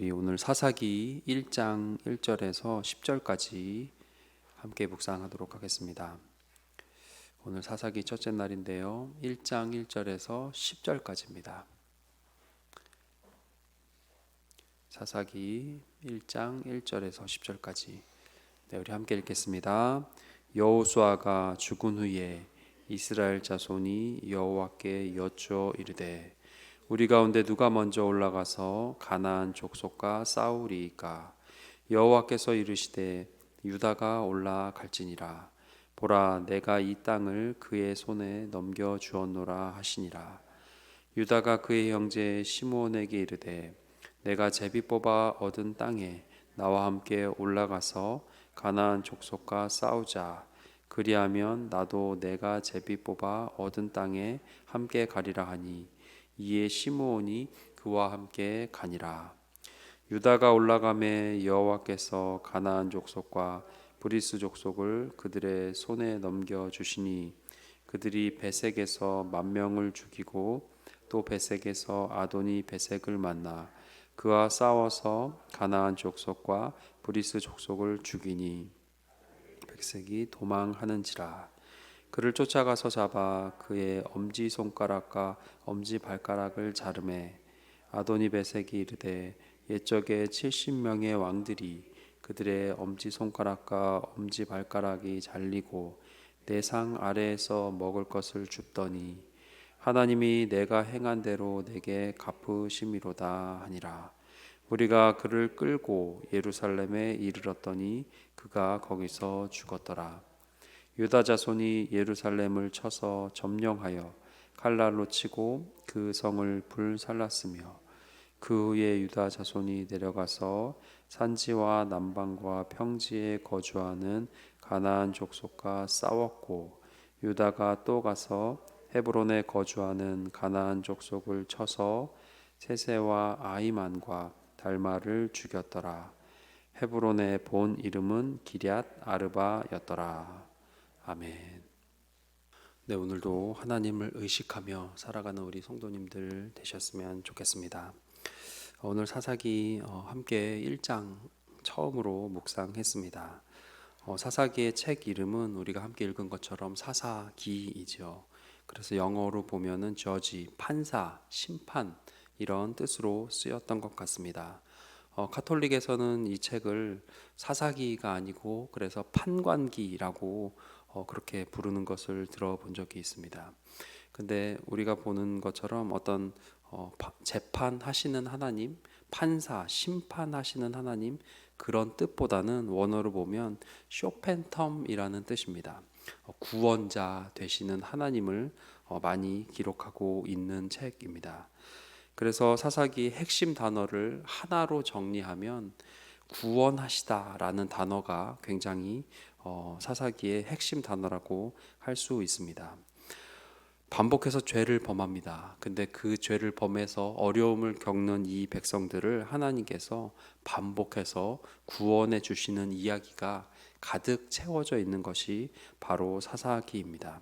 우리 오늘 사사기 1장 1절에서 10절까지 함께 묵상하도록 하겠습니다. 오늘 사사기 첫째 날인데요. 1장 1절에서 10절까지입니다. 사사기 1장 1절에서 10절까지 우리 함께 읽겠습니다. 여호수아가 죽은 후에 이스라엘 자손이 여호와께 여쭈어 이르되 우리 가운데 누가 먼저 올라가서 가나안 족속과 싸우리이까? 여호와께서 이르시되 유다가 올라갈지니라. 보라, 내가 이 땅을 그의 손에 넘겨 주었노라 하시니라. 유다가 그의 형제 시므온에게 이르되 내가 제비 뽑아 얻은 땅에 나와 함께 올라가서 가나안 족속과 싸우자. 그리하면 나도 내가 제비 뽑아 얻은 땅에 함께 가리라 하니 이에 시므온이 그와 함께 가니라. 유다가 올라가매 여호와께서 가나안 족속과 브리스 족속을 그들의 손에 넘겨 주시니 그들이 베색에서 10,000명을 죽이고 또 베색에서 아도니 베색을 만나 그와 싸워서 가나안 족속과 브리스 족속을 죽이니 백색이 도망하는지라. 그를 쫓아가서 잡아 그의 엄지 손가락과 엄지 발가락을 자르매 아도니 베색이 이르되 옛적에 70명의 왕들이 그들의 엄지 손가락과 엄지 발가락이 잘리고 내 상 아래에서 먹을 것을 줍더니 하나님이 내가 행한 대로 내게 갚으심이로다 하니라. 우리가 그를 끌고 예루살렘에 이르렀더니 그가 거기서 죽었더라. 유다 자손이 예루살렘을 쳐서 점령하여 칼날로 치고 그 성을 불살랐으며 그 후에 유다 자손이 내려가서 산지와 남방과 평지에 거주하는 가나안 족속과 싸웠고 유다가 또 가서 헤브론에 거주하는 가나안 족속을 쳐서 세세와 아이만과 달마를 죽였더라. 헤브론의 본 이름은 기럇 아르바였더라. 아멘. 네, 오늘도 하나님을 의식하며 살아가는 우리 성도님들 되셨으면 좋겠습니다. 오늘 사사기 함께 1장 처음으로 묵상했습니다. 사사기의 책 이름은 우리가 함께 읽은 것처럼 사사기이죠. 그래서 영어로 보면은 저지, 판사, 심판 이런 뜻으로 쓰였던 것 같습니다. 가톨릭에서는 이 책을 사사기가 아니고 그래서 판관기라고 그렇게 부르는 것을 들어본 적이 있습니다. 근데 우리가 보는 것처럼 어떤 재판하시는 하나님, 판사, 심판하시는 하나님 그런 뜻보다는 원어로 보면 쇼펜텀이라는 뜻입니다. 구원자 되시는 하나님을 많이 기록하고 있는 책입니다. 그래서 사사기 핵심 단어를 하나로 정리하면 구원하시다라는 단어가 굉장히 사사기의 핵심 단어라고 할 수 있습니다. 반복해서 죄를 범합니다. 근데 그 죄를 범해서 어려움을 겪는 이 백성들을 하나님께서 반복해서 구원해 주시는 이야기가 가득 채워져 있는 것이 바로 사사기입니다.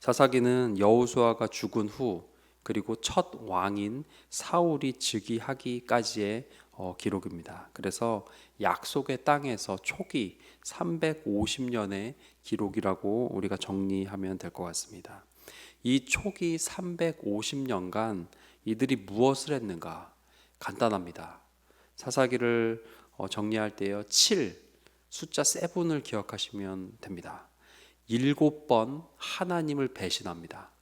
사사기는 여호수아가 죽은 후 그리고 첫 왕인 사울이 즉위하기까지의 기록입니다. 그래서 약속의 땅에서 초기 350년의 기록이라고 우리가 정리하면 될 것 같습니다. 이 초기 350년간 이들이 무엇을 했는가? 간단합니다. 사사기를 정리할 때요, 7 숫자 7을 기억하시면 됩니다. 7번 하나님을 배신합니다.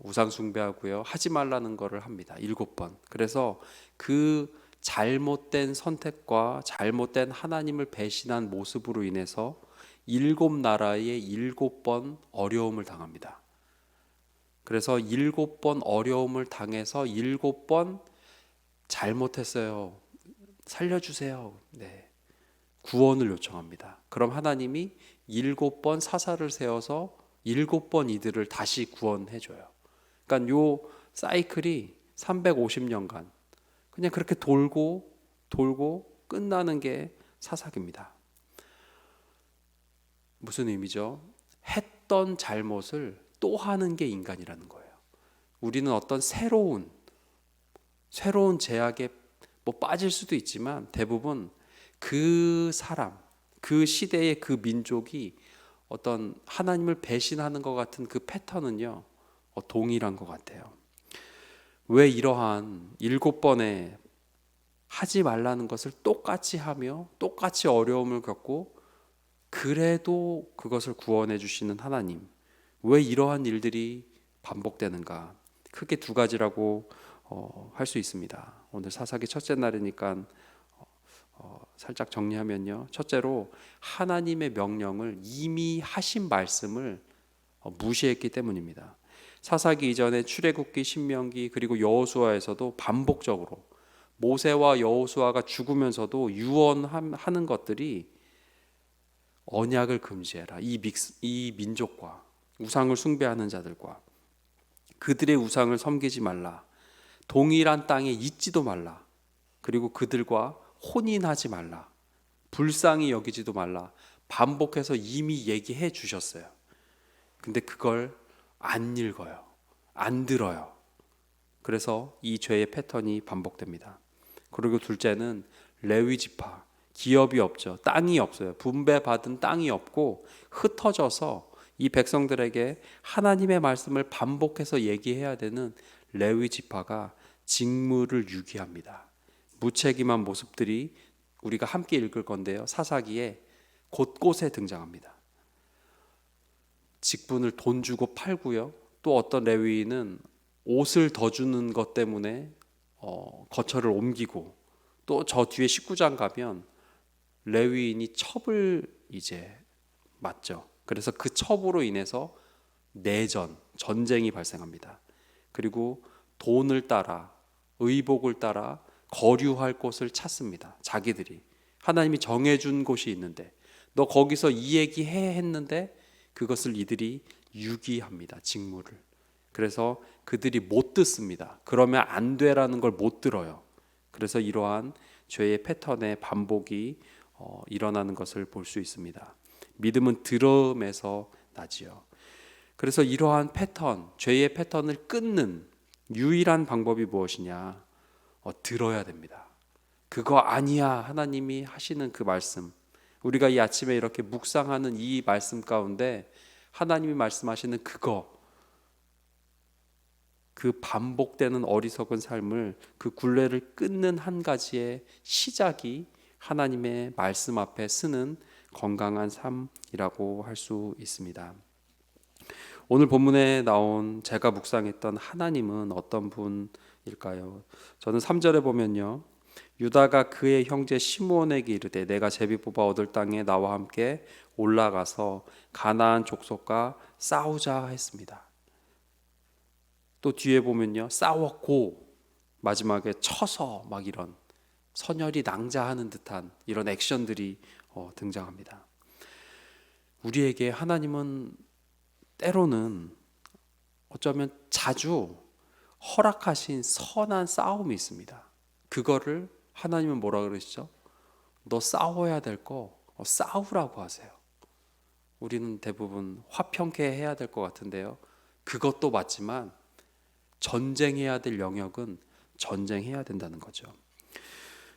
우상 숭배하고요, 하지 말라는 것을 합니다. 7번. 그래서 그 잘못된 선택과 잘못된 하나님을 배신한 모습으로 인해서 7나라에 7번 어려움을 당합니다. 그래서 7번 어려움을 당해서 7번 잘못했어요, 살려주세요, 네, 구원을 요청합니다. 그럼 하나님이 7번 사사를 세워서 7번 이들을 다시 구원해줘요. 그러니까 요 사이클이 350년간 그냥 그렇게 돌고 끝나는 게 사사기입니다. 무슨 의미죠? 했던 잘못을 또 하는 게 인간이라는 거예요. 우리는 어떤 새로운 제약에 뭐 빠질 수도 있지만 대부분 그 사람, 그 시대의 그 민족이 어떤 하나님을 배신하는 것 같은 그 패턴은요, 동일한 것 같아요. 왜 이러한 7번의 하지 말라는 것을 똑같이 하며 똑같이 어려움을 겪고 그래도 그것을 구원해 주시는 하나님, 왜 이러한 일들이 반복되는가? 크게 두 가지라고 할 수 있습니다. 오늘 사사기 첫째 날이니까 살짝 정리하면요, 첫째로 하나님의 명령을 이미 하신 말씀을 무시했기 때문입니다. 사사기 이전에 출애굽기, 신명기 그리고 여호수아에서도 반복적으로 모세와 여호수아가 죽으면서도 유언하는 것들이 언약을 금지해라. 이 민족과 우상을 숭배하는 자들과 그들의 우상을 섬기지 말라. 동일한 땅에 있지도 말라. 그리고 그들과 혼인하지 말라. 불쌍히 여기지도 말라. 반복해서 이미 얘기해 주셨어요. 근데 그걸 안 읽어요. 안 들어요. 그래서 이 죄의 패턴이 반복됩니다. 그리고 둘째는 레위 지파, 기업이 없죠. 땅이 없어요. 분배받은 땅이 없고 흩어져서 이 백성들에게 하나님의 말씀을 반복해서 얘기해야 되는 레위 지파가 직무를 유기합니다. 무책임한 모습들이 우리가 함께 읽을 건데요, 사사기에 곳곳에 등장합니다. 직분을 돈 주고 팔고요, 또 어떤 레위인은 옷을 더 주는 것 때문에 거처를 옮기고, 또 저 뒤에 19장 가면 레위인이 첩을 이제 맞죠. 그래서 그 첩으로 인해서 전쟁이 발생합니다. 그리고 돈을 따라, 의복을 따라 거류할 곳을 찾습니다. 자기들이 하나님이 정해준 곳이 있는데 너 거기서 이 얘기 해 했는데 그것을 이들이 유기합니다. 직무를. 그래서 그들이 못 듣습니다. 그러면 안 돼라는 걸 못 들어요. 그래서 이러한 죄의 패턴의 반복이 일어나는 것을 볼 수 있습니다. 믿음은 들음에서 나지요. 그래서 이러한 패턴, 죄의 패턴을 끊는 유일한 방법이 무엇이냐? 들어야 됩니다. 그거 아니야, 하나님이 하시는 그 말씀. 우리가 이 아침에 이렇게 묵상하는 이 말씀 가운데 하나님이 말씀하시는 그 반복되는 어리석은 삶을, 그 굴레를 끊는 한 가지의 시작이 하나님의 말씀 앞에 쓰는 건강한 삶이라고 할 수 있습니다. 오늘 본문에 나온 제가 묵상했던 하나님은 어떤 분일까요? 저는 3절에 보면요, 유다가 그의 형제 시므온에게 이르되 내가 제비 뽑아 얻을 땅에 나와 함께 올라가서 가나안 족속과 싸우자 했습니다. 또 뒤에 보면요, 싸웠고 마지막에 쳐서 막 이런 선열이 낭자하는 듯한 이런 액션들이 등장합니다. 우리에게 하나님은 때로는 어쩌면 자주 허락하신 선한 싸움이 있습니다. 그거를 하나님은 뭐라 그러시죠? 너 싸워야 될 거 싸우라고 하세요. 우리는 대부분 화평케 해야 될 것 같은데요, 그것도 맞지만 전쟁해야 될 영역은 전쟁해야 된다는 거죠.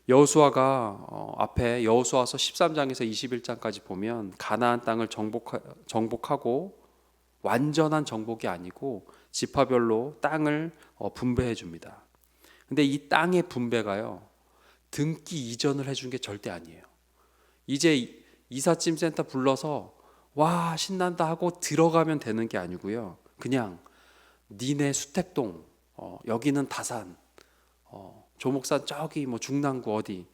여호수아가 앞에 여호수아서 13장에서 21장까지 보면 가나안 땅을 정복하고 완전한 정복이 아니고 지파별로 땅을 분배해 줍니다. 근데 이 땅의 분배가요, 등기 이전을 해준 게 절대 아니에요. 이제 이삿짐 센터 불러서 와 신난다 하고 들어가면 되는 게 아니고요, 그냥 니네 수택동, 여기는 다산, 조목산 저기 뭐 중랑구 어디,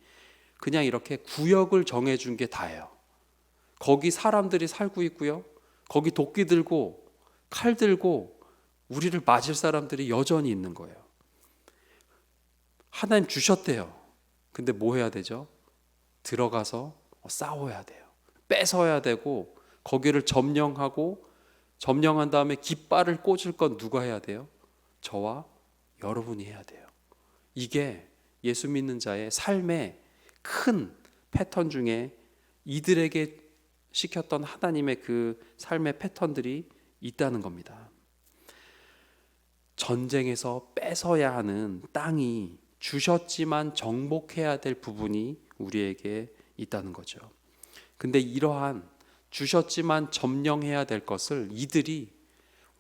그냥 이렇게 구역을 정해준 게 다예요. 거기 사람들이 살고 있고요, 거기 도끼 들고 칼 들고 우리를 맞을 사람들이 여전히 있는 거예요. 하나님 주셨대요. 근데 뭐 해야 되죠? 들어가서 싸워야 돼요. 뺏어야 되고 거기를 점령한 다음에 깃발을 꽂을 건 누가 해야 돼요? 저와 여러분이 해야 돼요. 이게 예수 믿는 자의 삶의 큰 패턴 중에 이들에게 시켰던 하나님의 그 삶의 패턴들이 있다는 겁니다. 전쟁에서 뺏어야 하는 땅이 주셨지만 정복해야 될 부분이 우리에게 있다는 거죠. 근데 이러한 주셨지만 점령해야 될 것을 이들이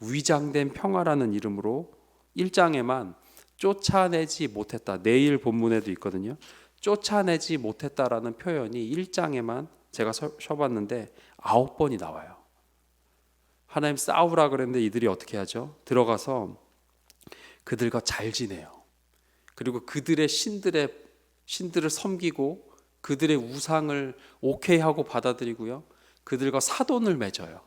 위장된 평화라는 이름으로 1장에만 쫓아내지 못했다. 내일 본문에도 있거든요. 쫓아내지 못했다라는 표현이 1장에만 제가 써봤는데 9번이 나와요. 하나님 싸우라 그랬는데 이들이 어떻게 하죠? 들어가서 그들과 잘 지내요. 그리고 그들의 신들을 섬기고 그들의 우상을 오케이 하고 받아들이고요. 그들과 사돈을 맺어요.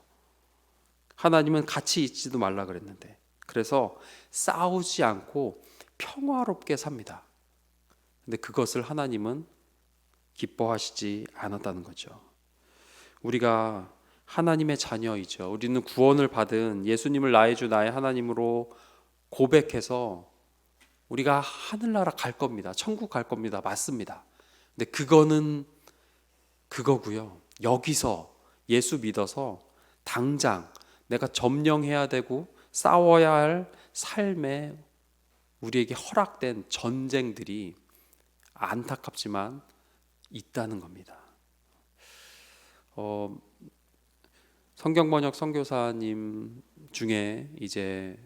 하나님은 같이 있지도 말라 그랬는데. 그래서 싸우지 않고 평화롭게 삽니다. 근데 그것을 하나님은 기뻐하시지 않았다는 거죠. 우리가 하나님의 자녀이죠. 우리는 구원을 받은 예수님을 나의 주 나의 하나님으로 고백해서 우리가 하늘나라 갈 겁니다. 천국 갈 겁니다. 맞습니다. 근데 그거는 그거고요. 여기서 예수 믿어서 당장 내가 점령해야 되고 싸워야 할 삶에 우리에게 허락된 전쟁들이 안타깝지만 있다는 겁니다. 성경 번역 선교사님 중에 이제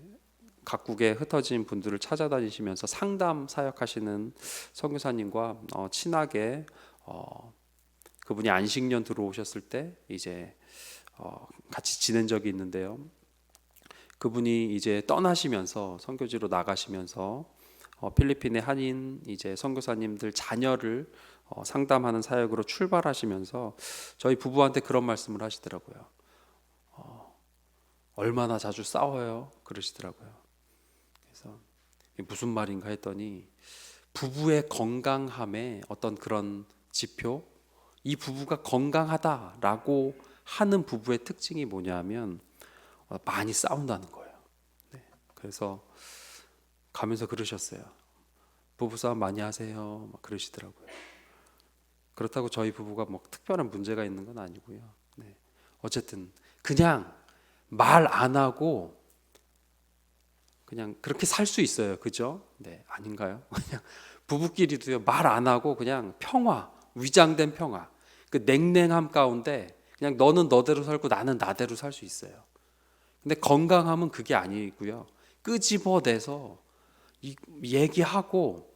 각국에 흩어진 분들을 찾아다니시면서 상담 사역하시는 선교사님과 친하게 그분이 안식년 들어오셨을 때 이제 같이 지낸 적이 있는데요. 그분이 이제 떠나시면서 선교지로 나가시면서 필리핀의 한인 이제 선교사님들 자녀를 상담하는 사역으로 출발하시면서 저희 부부한테 그런 말씀을 하시더라고요. 얼마나 자주 싸워요? 그러시더라고요. 그래서 무슨 말인가 했더니 부부의 건강함의 어떤 그런 지표, 이 부부가 건강하다라고 하는 부부의 특징이 뭐냐면 많이 싸운다는 거예요. 네. 그래서 가면서 그러셨어요. 부부싸움 많이 하세요. 막 그러시더라고요. 그렇다고 저희 부부가 뭐 특별한 문제가 있는 건 아니고요. 네. 어쨌든 그냥 말 안 하고 그냥 그렇게 살 수 있어요. 그죠? 네, 아닌가요? 그냥 부부끼리도요. 말 안 하고 그냥 평화, 위장된 평화. 그 냉랭함 가운데 그냥 너는 너대로 살고 나는 나대로 살 수 있어요. 근데 건강함은 그게 아니고요. 끄집어내서 얘기하고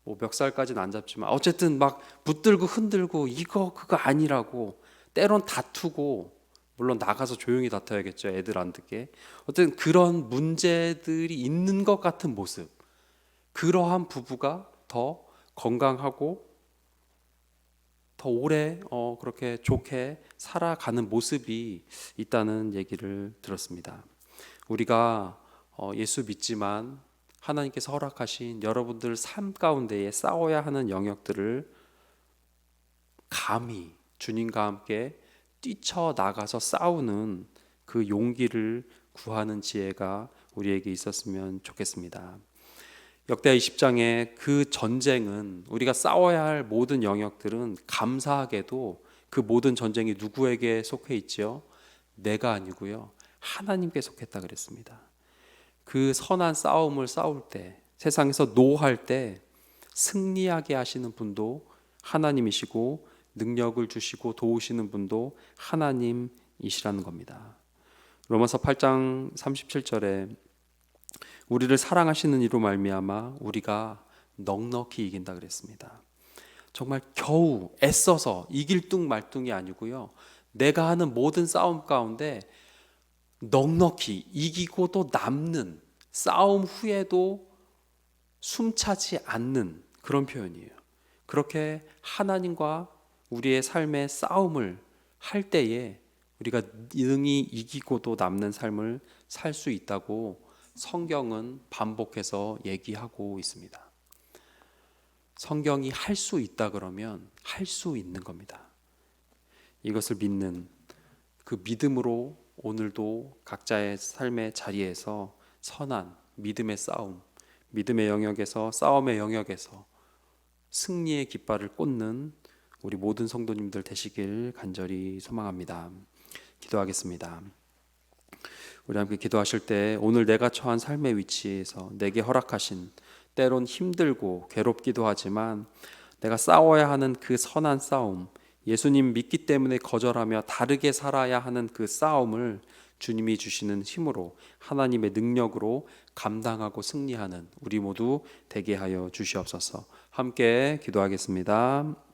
뭐 멱살까지는 안 잡지만 어쨌든 막 붙들고 흔들고 이거 그거 아니라고 때론 다투고 물론 나가서 조용히 다퉈야겠죠. 애들 안 듣게. 어쨌든 그런 문제들이 있는 것 같은 모습. 그러한 부부가 더 건강하고 더 오래 그렇게 좋게 살아가는 모습이 있다는 얘기를 들었습니다. 우리가 예수 믿지만 하나님께서 허락하신 여러분들 삶 가운데에 싸워야 하는 영역들을 감히 주님과 함께 뛰쳐나가서 싸우는 그 용기를 구하는 지혜가 우리에게 있었으면 좋겠습니다. 역대하 20장의 그 전쟁은 우리가 싸워야 할 모든 영역들은 감사하게도 그 모든 전쟁이 누구에게 속해 있지요? 내가 아니고요. 하나님께 속했다 그랬습니다. 그 선한 싸움을 싸울 때 세상에서 노할 때 승리하게 하시는 분도 하나님이시고 능력을 주시고 도우시는 분도 하나님이시라는 겁니다. 로마서 8장 37절에 우리를 사랑하시는 이로 말미암아 우리가 넉넉히 이긴다 그랬습니다. 정말 겨우 애써서 이길 둥 말 둥이 아니고요. 내가 하는 모든 싸움 가운데 넉넉히 이기고 또 남는 싸움 후에도 숨차지 않는 그런 표현이에요. 그렇게 하나님과 우리의 삶의 싸움을 할 때에 우리가 능히 이기고도 남는 삶을 살 수 있다고 성경은 반복해서 얘기하고 있습니다. 성경이 할 수 있다 그러면 할 수 있는 겁니다. 이것을 믿는 그 믿음으로 오늘도 각자의 삶의 자리에서 선한 믿음의 싸움, 믿음의 영역에서 싸움의 영역에서 승리의 깃발을 꽂는 우리 모든 성도님들 되시길 간절히 소망합니다. 기도하겠습니다. 우리 함께 기도하실 때 오늘 내가 처한 삶의 위치에서 내게 허락하신 때론 힘들고 괴롭기도 하지만 내가 싸워야 하는 그 선한 싸움, 예수님 믿기 때문에 거절하며 다르게 살아야 하는 그 싸움을 주님이 주시는 힘으로 하나님의 능력으로 감당하고 승리하는 우리 모두 되게 하여 주시옵소서. 함께 기도하겠습니다.